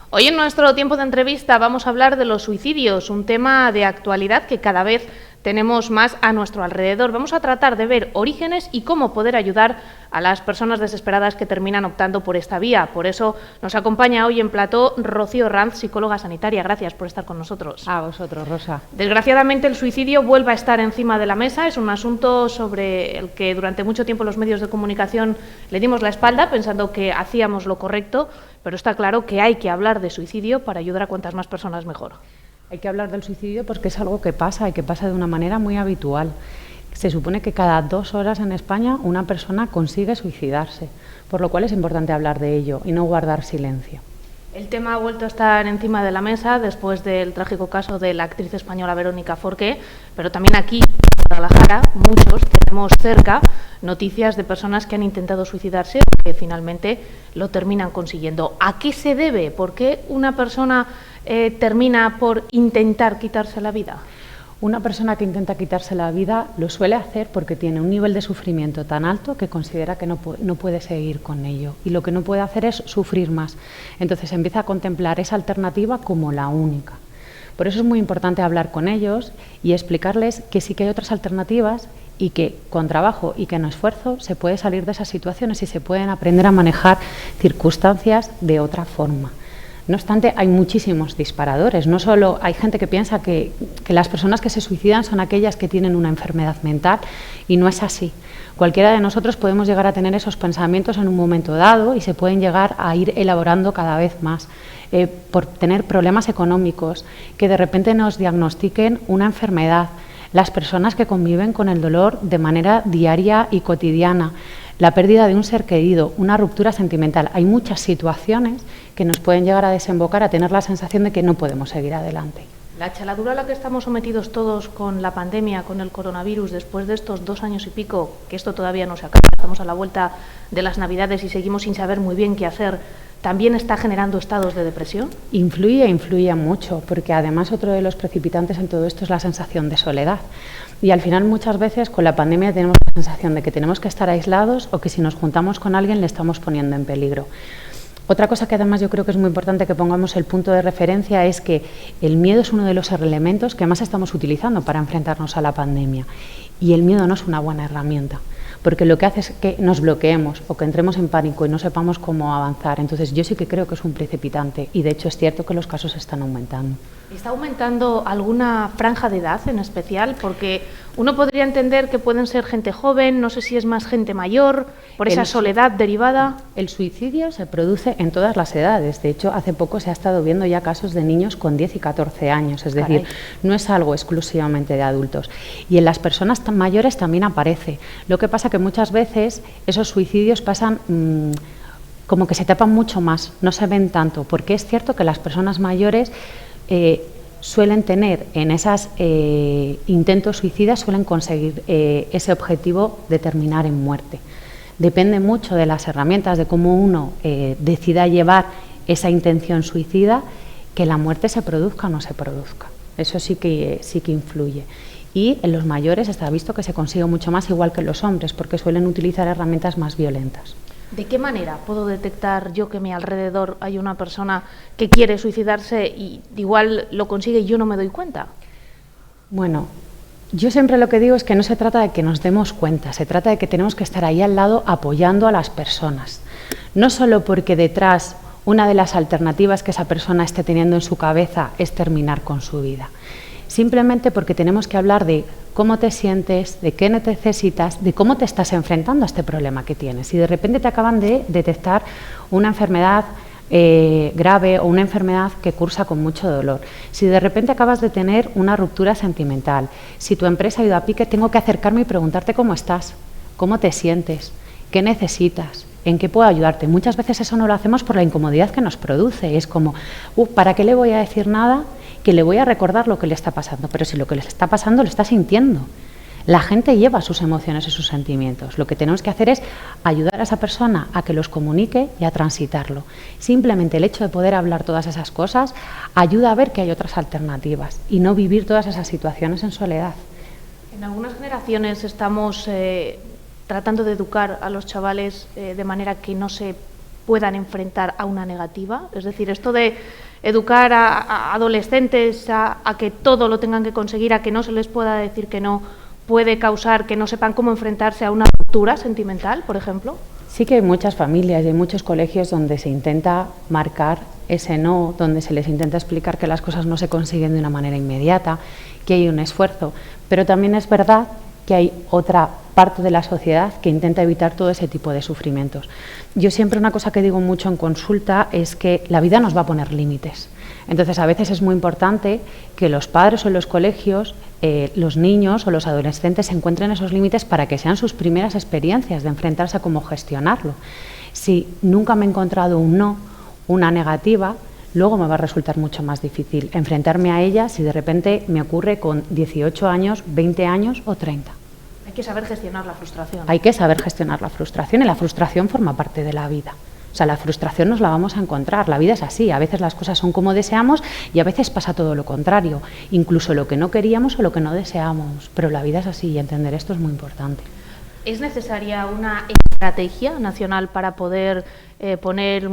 Hoy en nuestro tiempo de entrevista vamos a hablar de los suicidios, un tema de actualidad que cada vez tenemos más a nuestro alrededor. Vamos a tratar de ver orígenes y cómo poder ayudar a las personas desesperadas que terminan optando por esta vía. Por eso nos acompaña hoy en plató Rocío Ranz, psicóloga sanitaria. Gracias por estar con nosotros. A vosotros, Rosa. Desgraciadamente el suicidio vuelve a estar encima de la mesa. Es un asunto sobre el que durante mucho tiempo los medios de comunicación le dimos la espalda pensando que hacíamos lo correcto, pero está claro que hay que hablar de suicidio para ayudar a cuantas más personas mejor. Hay que hablar del suicidio porque es algo que pasa y que pasa de una manera muy habitual. Se supone que cada 2 horas en España una persona consigue suicidarse, por lo cual es importante hablar de ello y no guardar silencio. El tema ha vuelto a estar encima de la mesa después del trágico caso de la actriz española Verónica Forqué, pero también aquí, en Guadalajara, muchos tenemos cerca noticias de personas que han intentado suicidarse o que finalmente lo terminan consiguiendo. ¿A qué se debe? ¿Por qué una persona termina por intentar quitarse la vida? Una persona que intenta quitarse la vida lo suele hacer porque tiene un nivel de sufrimiento tan alto que considera que no puede seguir con ello. Y lo que no puede hacer es sufrir más. Entonces empieza a contemplar esa alternativa como la única. Por eso es muy importante hablar con ellos y explicarles que sí que hay otras alternativas y que con trabajo y con esfuerzo se puede salir de esas situaciones y se pueden aprender a manejar circunstancias de otra forma. No obstante, hay muchísimos disparadores. No solo hay gente que piensa que las personas que se suicidan son aquellas que tienen una enfermedad mental y no es así. Cualquiera de nosotros podemos llegar a tener esos pensamientos en un momento dado y se pueden llegar a ir elaborando cada vez más. Por tener problemas económicos, que de repente nos diagnostiquen una enfermedad, las personas que conviven con el dolor de manera diaria y cotidiana, la pérdida de un ser querido, una ruptura sentimental. Hay muchas situaciones que nos pueden llegar a desembocar a tener la sensación de que no podemos seguir adelante. La chaladura a la que estamos sometidos todos con la pandemia, con el coronavirus, después de estos 2 años y pico, que esto todavía no se acaba, estamos a la vuelta de las Navidades y seguimos sin saber muy bien qué hacer, ¿también está generando estados de depresión? Influye mucho, porque además otro de los precipitantes en todo esto es la sensación de soledad. Y al final muchas veces con la pandemia tenemos la sensación de que tenemos que estar aislados o que si nos juntamos con alguien le estamos poniendo en peligro. Otra cosa que además yo creo que es muy importante que pongamos el punto de referencia es que el miedo es uno de los elementos que más estamos utilizando para enfrentarnos a la pandemia. Y el miedo no es una buena herramienta, porque lo que hace es que nos bloqueemos o que entremos en pánico y no sepamos cómo avanzar. Entonces yo sí que creo que es un precipitante y de hecho es cierto que los casos están aumentando. ¿Está aumentando alguna franja de edad en especial? Porque uno podría entender que pueden ser gente joven, no sé si es más gente mayor, por esa soledad derivada. El suicidio se produce en todas las edades. De hecho, hace poco se ha estado viendo ya casos de niños con 10 y 14 años. Es decir, no es algo exclusivamente de adultos. Y en las personas tan mayores también aparece. Lo que pasa que muchas veces esos suicidios pasan como que se tapan mucho más, no se ven tanto, porque es cierto que las personas mayores suelen tener en esos intentos suicidas, suelen conseguir ese objetivo de terminar en muerte. Depende mucho de las herramientas, de cómo uno decida llevar esa intención suicida, que la muerte se produzca o no se produzca. Eso sí que influye. Y en los mayores está visto que se consigue mucho más, igual que en los hombres, porque suelen utilizar herramientas más violentas. ¿De qué manera puedo detectar yo que a mi alrededor hay una persona que quiere suicidarse y igual lo consigue y yo no me doy cuenta? Bueno, yo siempre lo que digo es que no se trata de que nos demos cuenta, se trata de que tenemos que estar ahí al lado apoyando a las personas. No solo porque detrás una de las alternativas que esa persona esté teniendo en su cabeza es terminar con su vida. Simplemente porque tenemos que hablar de cómo te sientes, de qué necesitas, de cómo te estás enfrentando a este problema que tienes. Si de repente te acaban de detectar una enfermedad grave o una enfermedad que cursa con mucho dolor, si de repente acabas de tener una ruptura sentimental, si tu empresa ha ido a pique, tengo que acercarme y preguntarte cómo estás, cómo te sientes, qué necesitas, en qué puedo ayudarte. Muchas veces eso no lo hacemos por la incomodidad que nos produce. Es como, ¿para qué le voy a decir nada? Que le voy a recordar lo que le está pasando, pero si lo que le está pasando lo está sintiendo. La gente lleva sus emociones y sus sentimientos. Lo que tenemos que hacer es ayudar a esa persona a que los comunique y a transitarlo. Simplemente el hecho de poder hablar todas esas cosas ayuda a ver que hay otras alternativas y no vivir todas esas situaciones en soledad. En algunas generaciones estamos tratando de educar a los chavales de manera que no se puedan enfrentar a una negativa? Es decir, esto de educar a adolescentes a que todo lo tengan que conseguir, a que no se les pueda decir que no, puede causar que no sepan cómo enfrentarse a una ruptura sentimental, por ejemplo. Sí que hay muchas familias y hay muchos colegios donde se intenta marcar ese no, donde se les intenta explicar que las cosas no se consiguen de una manera inmediata, que hay un esfuerzo, pero también es verdad que hay otra parte de la sociedad que intenta evitar todo ese tipo de sufrimientos. Yo siempre una cosa que digo mucho en consulta es que la vida nos va a poner límites. Entonces, a veces es muy importante que los padres o los colegios, los niños o los adolescentes encuentren esos límites para que sean sus primeras experiencias de enfrentarse a cómo gestionarlo. Si nunca me he encontrado un no, una negativa, luego me va a resultar mucho más difícil enfrentarme a ella si de repente me ocurre con 18 años, 20 años o 30. Hay que saber gestionar la frustración. Hay que saber gestionar la frustración y la frustración forma parte de la vida. O sea, la frustración nos la vamos a encontrar, la vida es así, a veces las cosas son como deseamos y a veces pasa todo lo contrario, incluso lo que no queríamos o lo que no deseamos, pero la vida es así y entender esto es muy importante. ¿Es necesaria una estrategia nacional para poder poner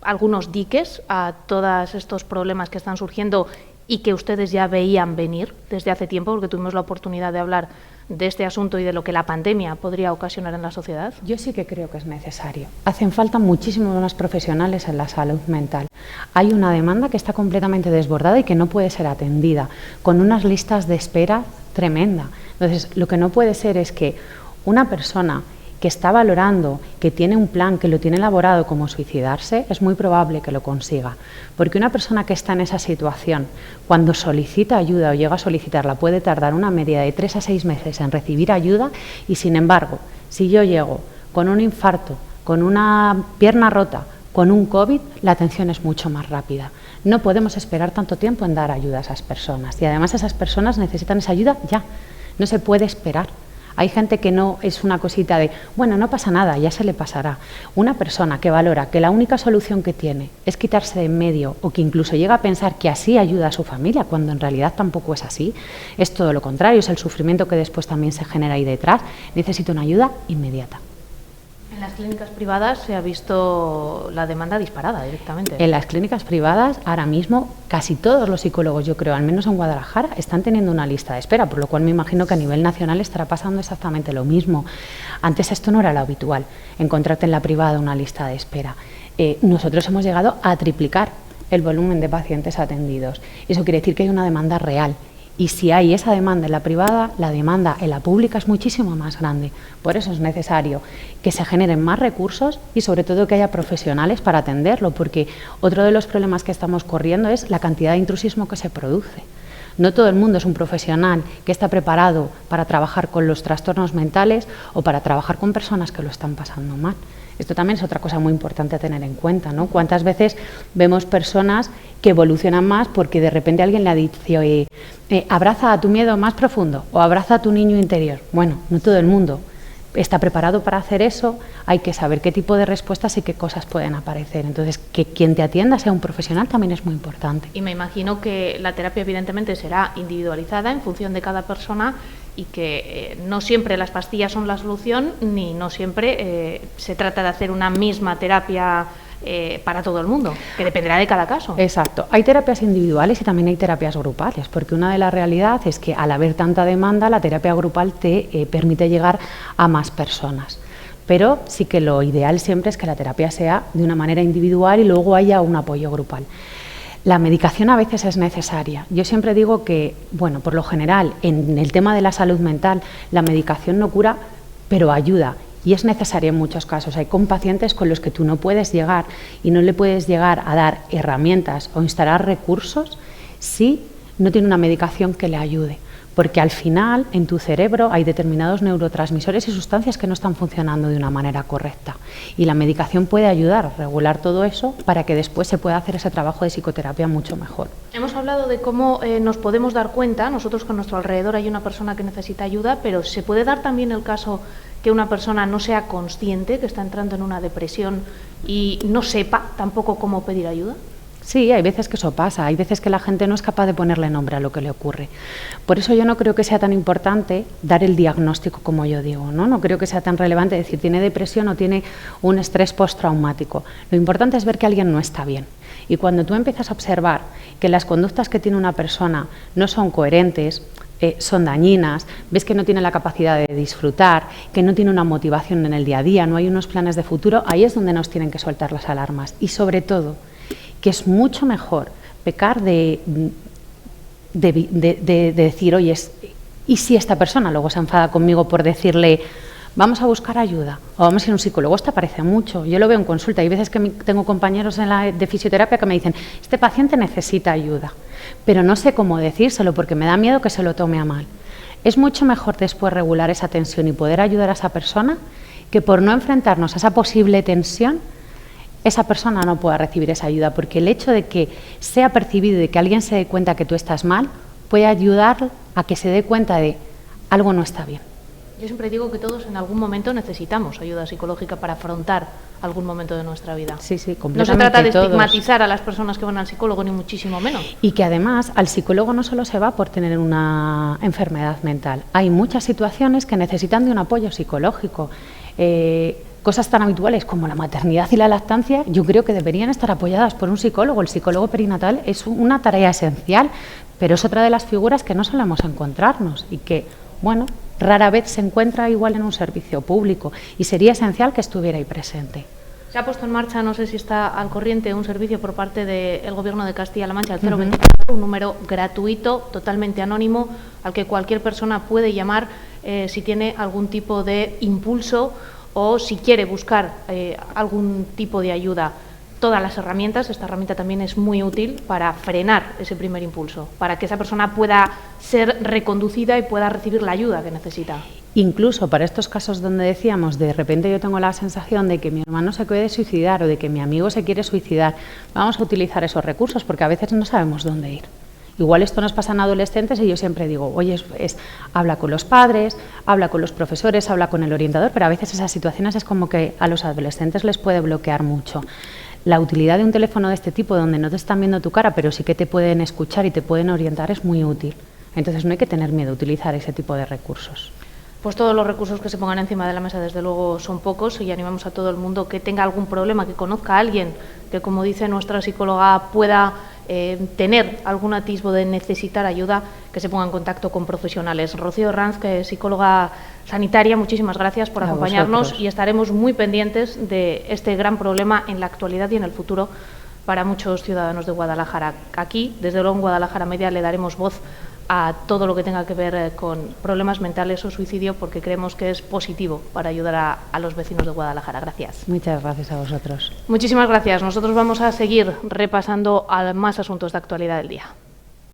algunos diques a todos estos problemas que están surgiendo y que ustedes ya veían venir desde hace tiempo, porque tuvimos la oportunidad de hablar de este asunto y de lo que la pandemia podría ocasionar en la sociedad? Yo sí que creo que es necesario. Hacen falta muchísimos más profesionales en la salud mental. Hay una demanda que está completamente desbordada y que no puede ser atendida, con unas listas de espera tremenda. Entonces, lo que no puede ser es que una persona que está valorando, que tiene un plan, que lo tiene elaborado como suicidarse, es muy probable que lo consiga. Porque una persona que está en esa situación, cuando solicita ayuda o llega a solicitarla, puede tardar una media de 3 a 6 meses en recibir ayuda y, sin embargo, si yo llego con un infarto, con una pierna rota, con un COVID, la atención es mucho más rápida. No podemos esperar tanto tiempo en dar ayuda a esas personas y además esas personas necesitan esa ayuda ya, no se puede esperar. Hay gente que no es una cosita de, bueno, no pasa nada, ya se le pasará. Una persona que valora que la única solución que tiene es quitarse de en medio o que incluso llega a pensar que así ayuda a su familia, cuando en realidad tampoco es así, es todo lo contrario, es el sufrimiento que después también se genera ahí detrás, necesita una ayuda inmediata. En las clínicas privadas se ha visto la demanda disparada directamente. En las clínicas privadas, ahora mismo, casi todos los psicólogos, yo creo, al menos en Guadalajara, están teniendo una lista de espera, por lo cual me imagino que a nivel nacional estará pasando exactamente lo mismo. Antes esto no era lo habitual, encontrarte en la privada una lista de espera. Nosotros hemos llegado a triplicar el volumen de pacientes atendidos. Eso quiere decir que hay una demanda real. Y si hay esa demanda en la privada, la demanda en la pública es muchísimo más grande. Por eso es necesario que se generen más recursos y sobre todo que haya profesionales para atenderlo, porque otro de los problemas que estamos corriendo es la cantidad de intrusismo que se produce. No todo el mundo es un profesional que está preparado para trabajar con los trastornos mentales o para trabajar con personas que lo están pasando mal. Esto también es otra cosa muy importante a tener en cuenta, ¿no? ¿Cuántas veces vemos personas que evolucionan más porque de repente alguien le ha dicho abraza a tu miedo más profundo o abraza a tu niño interior? Bueno, no todo el mundo está preparado para hacer eso, hay que saber qué tipo de respuestas y qué cosas pueden aparecer. Entonces, que quien te atienda sea un profesional también es muy importante. Y me imagino que la terapia evidentemente será individualizada en función de cada persona y que no siempre las pastillas son la solución, ni no siempre se trata de hacer una misma terapia para todo el mundo, que dependerá de cada caso. Exacto. Hay terapias individuales y también hay terapias grupales, porque una de las realidades es que al haber tanta demanda, la terapia grupal te permite llegar a más personas. Pero sí que lo ideal siempre es que la terapia sea de una manera individual y luego haya un apoyo grupal. La medicación a veces es necesaria. Yo siempre digo que, bueno, por lo general, en el tema de la salud mental, la medicación no cura, pero ayuda. Y es necesaria en muchos casos. Hay con pacientes con los que tú no puedes llegar y no le puedes llegar a dar herramientas o instalar recursos si no tiene una medicación que le ayude. Porque al final en tu cerebro hay determinados neurotransmisores y sustancias que no están funcionando de una manera correcta. Y la medicación puede ayudar a regular todo eso para que después se pueda hacer ese trabajo de psicoterapia mucho mejor. Hemos hablado de cómo nos podemos dar cuenta, nosotros que a nuestro alrededor hay una persona que necesita ayuda, pero ¿se puede dar también el caso que una persona no sea consciente que está entrando en una depresión y no sepa tampoco cómo pedir ayuda? Sí, hay veces que eso pasa, hay veces que la gente no es capaz de ponerle nombre a lo que le ocurre. Por eso yo no creo que sea tan importante dar el diagnóstico, como yo digo, ¿no? No creo que sea tan relevante decir tiene depresión o tiene un estrés postraumático. Lo importante es ver que alguien no está bien. Y cuando tú empiezas a observar que las conductas que tiene una persona no son coherentes, son dañinas, ves que no tiene la capacidad de disfrutar, que no tiene una motivación en el día a día, no hay unos planes de futuro, ahí es donde nos tienen que soltar las alarmas. Y sobre todo, que es mucho mejor pecar de decir, oye, ¿y si esta persona luego se enfada conmigo por decirle vamos a buscar ayuda o vamos a ir a un psicólogo? Esto aparece mucho, yo lo veo en consulta. Hay veces que tengo compañeros de fisioterapia que me dicen, este paciente necesita ayuda, pero no sé cómo decírselo porque me da miedo que se lo tome a mal. Es mucho mejor después regular esa tensión y poder ayudar a esa persona que por no enfrentarnos a esa posible tensión esa persona no pueda recibir esa ayuda, porque el hecho de que sea percibido y de que alguien se dé cuenta que tú estás mal puede ayudar a que se dé cuenta de algo no está bien. Yo siempre digo que todos en algún momento necesitamos ayuda psicológica para afrontar algún momento de nuestra vida. Sí, sí, completamente. No se trata de todos. estigmatizar a las personas que van al psicólogo, ni muchísimo menos. Y que además al psicólogo no solo se va por tener una enfermedad mental. Hay muchas situaciones que necesitan de un apoyo psicológico. Cosas tan habituales como la maternidad y la lactancia, yo creo que deberían estar apoyadas por un psicólogo. El psicólogo perinatal es una tarea esencial, pero es otra de las figuras que no solemos encontrarnos y que, bueno, rara vez se encuentra igual en un servicio público y sería esencial que estuviera ahí presente. Se ha puesto en marcha, no sé si está al corriente, un servicio por parte del Gobierno de Castilla-La Mancha, el 024, un número gratuito, totalmente anónimo, al que cualquier persona puede llamar si tiene algún tipo de impulso o si quiere buscar algún tipo de ayuda. Todas las herramientas, esta herramienta también es muy útil para frenar ese primer impulso, para que esa persona pueda ser reconducida y pueda recibir la ayuda que necesita. Incluso para estos casos donde decíamos, de repente yo tengo la sensación de que mi hermano se quiere suicidar o de que mi amigo se quiere suicidar, vamos a utilizar esos recursos porque a veces no sabemos dónde ir. Igual esto nos pasa en adolescentes y yo siempre digo, oye, habla con los padres, habla con los profesores, habla con el orientador, pero a veces esas situaciones es como que a los adolescentes les puede bloquear mucho. La utilidad de un teléfono de este tipo, donde no te están viendo tu cara, pero sí que te pueden escuchar y te pueden orientar, es muy útil. Entonces no hay que tener miedo a utilizar ese tipo de recursos. Pues todos los recursos que se pongan encima de la mesa, desde luego, son pocos y animamos a todo el mundo que tenga algún problema, que conozca a alguien que, como dice nuestra psicóloga, pueda tener algún atisbo de necesitar ayuda, que se ponga en contacto con profesionales. Rocío Herranz, que es psicóloga sanitaria, muchísimas gracias por acompañarnos y estaremos muy pendientes de este gran problema en la actualidad y en el futuro para muchos ciudadanos de Guadalajara. Aquí, desde luego en Guadalajara Media, le daremos voz a todo lo que tenga que ver con problemas mentales o suicidio, porque creemos que es positivo para ayudar a los vecinos de Guadalajara. Gracias. Muchas gracias a vosotros. Muchísimas gracias. Nosotros vamos a seguir repasando más asuntos de actualidad del día.